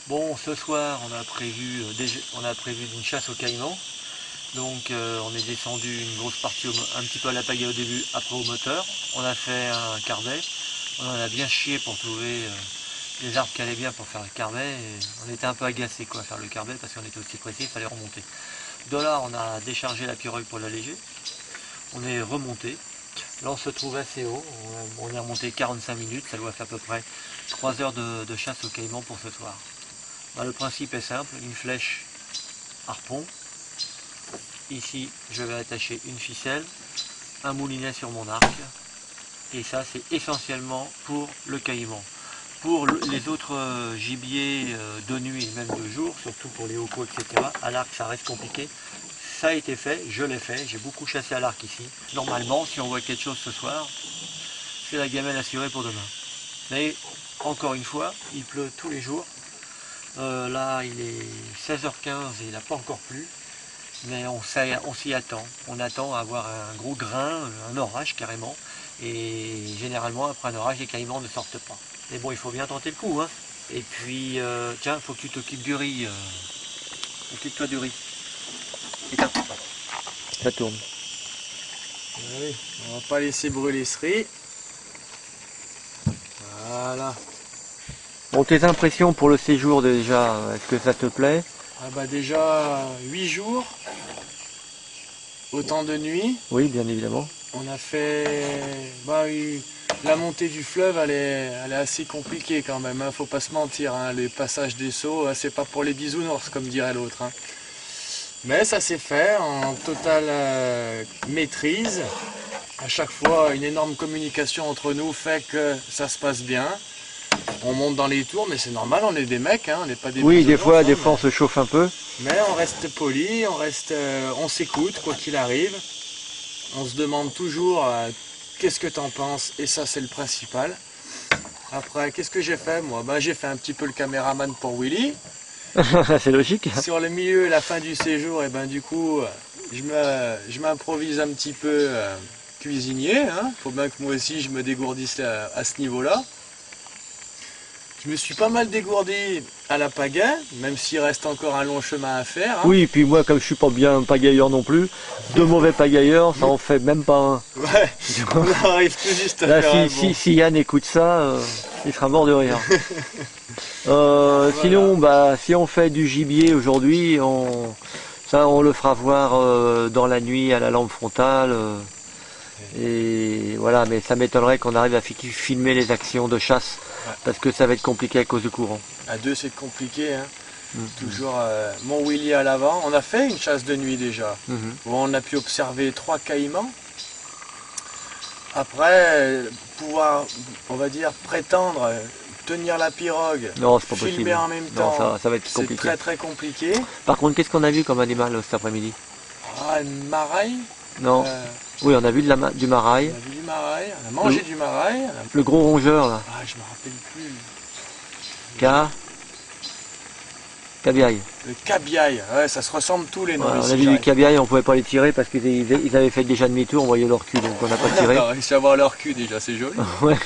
Bon, ce soir, on a prévu une chasse au caïman. Donc, on est descendu une grosse partie, un petit peu à la pagaie au début, après au moteur. On a fait un carbet. On en a bien chié pour trouver des arbres qui allaient bien pour faire le carbet. Et on était un peu agacé quoi, à faire le carbet parce qu'on était aussi pressé, il fallait remonter. De là, on a déchargé la pirogue pour l'alléger. On est remonté. Là, on se trouve assez haut. On est remonté 45 minutes. Ça doit faire à peu près 3 heures de chasse au caïman pour ce soir. Ben, le principe est simple, une flèche harpon. Ici, je vais attacher une ficelle, un moulinet sur mon arc. Et ça, c'est essentiellement pour le caïman. Pour les autres gibiers de nuit et même de jour, surtout pour les hocos, etc., à l'arc, ça reste compliqué. Ça a été fait, je l'ai fait, j'ai beaucoup chassé à l'arc ici. Normalement, si on voit quelque chose ce soir, c'est la gamelle assurée pour demain. Mais, encore une fois, il pleut tous les jours. Là, il est 16h15 et il n'a pas encore plu. Mais on s'y attend. On attend à avoir un gros grain, un orage carrément. Et généralement, après un orage, les caïmans ne sortent pas. Mais bon, il faut bien tenter le coup. Hein. Et puis, tiens, il faut que tu t'occupes du riz. Occupe-toi du riz. Putain, ça tourne. Oui, on va pas laisser brûler ce riz. Voilà. Bon, tes impressions pour le séjour déjà, est-ce que ça te plaît? Ah bah déjà 8 jours, autant de nuit. Oui, bien évidemment. On a fait la montée du fleuve, elle est assez compliquée quand même, hein, faut pas se mentir, hein. Les passages des seaux, c'est pas pour les bisounours comme dirait l'autre, hein. Mais ça s'est fait en totale maîtrise. À chaque fois, une énorme communication entre nous fait que ça se passe bien. On monte dans les tours, mais c'est normal, on est des mecs, hein, on n'est pas des Oui, des fois, bisounours, hein, on se chauffe un peu. mais on reste poli, on s'écoute quoi qu'il arrive. On se demande toujours qu'est-ce que t'en penses, et ça c'est le principal. Après, qu'est-ce que j'ai fait moi? J'ai fait un petit peu le caméraman pour Willy. C'est logique. Sur le milieu et la fin du séjour, et du coup, je m'improvise un petit peu cuisinier. Hein. Faut bien que moi aussi je me dégourdisse à ce niveau-là. Je me suis pas mal dégourdi à la pagaie, même s'il reste encore un long chemin à faire. Hein. Oui, et puis moi, comme je suis pas bien pagailleur non plus, de mauvais pagailleurs, ça en fait même pas un. Ouais, on arrive tout juste à Là, faire un bon. si Yann écoute ça, il sera mort de rire. Voilà. Sinon, si on fait du gibier aujourd'hui, on le fera voir dans la nuit à la lampe frontale. Et voilà, mais ça m'étonnerait qu'on arrive à filmer les actions de chasse, parce que ça va être compliqué à cause du courant. À deux, c'est compliqué, hein. Toujours mon Willy à l'avant. On a fait une chasse de nuit déjà, où on a pu observer 3 caïmans. Après, pouvoir, on va dire, prétendre tenir la pirogue, non, c'est pas filmer possible. en même temps, non, ça va être compliqué. c'est très très compliqué. Par contre, qu'est-ce qu'on a vu comme animal cet après-midi? Ah, une maraille. Non. Oui, on a vu du maraille. On a vu du maraille, on a mangé du maraille. Le gros rongeur là. Ah, je me rappelle plus. Cabiaille. Le cabiaille, ouais, ça se ressemble tous les noms. Ouais, on a vu du cabiaille, on pouvait pas les tirer parce qu'ils avaient fait déjà demi-tour, on voyait leur cul, donc on n'a pas tiré. On a réussi à voir leur cul déjà, c'est joli. Ouais.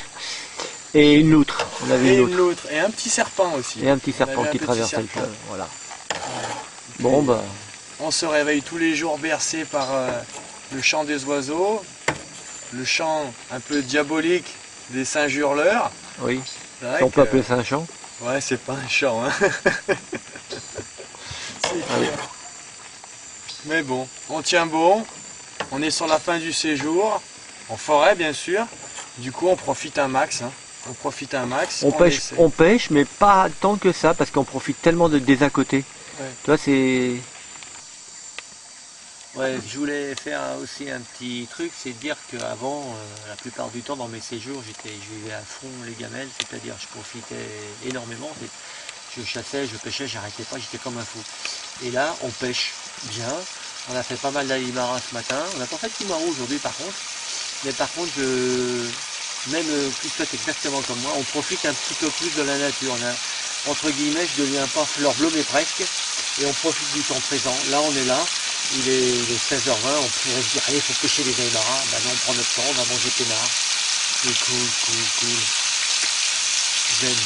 Et une loutre, on a vu une loutre. Et un petit serpent aussi. Et un petit serpent qui traversait le fleuve, voilà. Puis, Bon on se réveille tous les jours bercé par le chant des oiseaux, le chant un peu diabolique des singes hurleurs. Oui, on peut appeler ça un chant. Ouais, c'est pas un chant, hein. C'est clair. Mais bon, on tient bon, on est sur la fin du séjour, en forêt bien sûr, du coup on profite un max, hein. On profite un max. On pêche, mais pas tant que ça, parce qu'on profite tellement des à côté. Ouais. Tu vois, c'est... Ouais, je voulais faire aussi un petit truc, c'est de dire qu'avant, la plupart du temps dans mes séjours, je vivais à fond les gamelles, c'est-à-dire je profitais énormément. Je chassais, je pêchais, j'arrêtais pas, j'étais comme un fou. Et là, on pêche bien. On a fait pas mal d'alimara ce matin. On n'a pas fait de timaro aujourd'hui par contre. Mais par contre, même plus toi exactement comme moi, on profite un petit peu plus de la nature. Entre guillemets, je deviens pas fleur bleue mais presque. Et on profite du temps présent. Là, on est là. Il est 16h20, on pourrait se dire, allez, il faut pêcher les aïmaras. Ben non, on prend notre temps, on va manger peinard. C'est cool. Zen.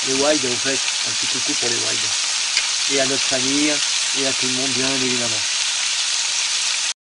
les Wild, au fait, un petit coucou pour les Wild. Et à notre famille, et à tout le monde, bien évidemment.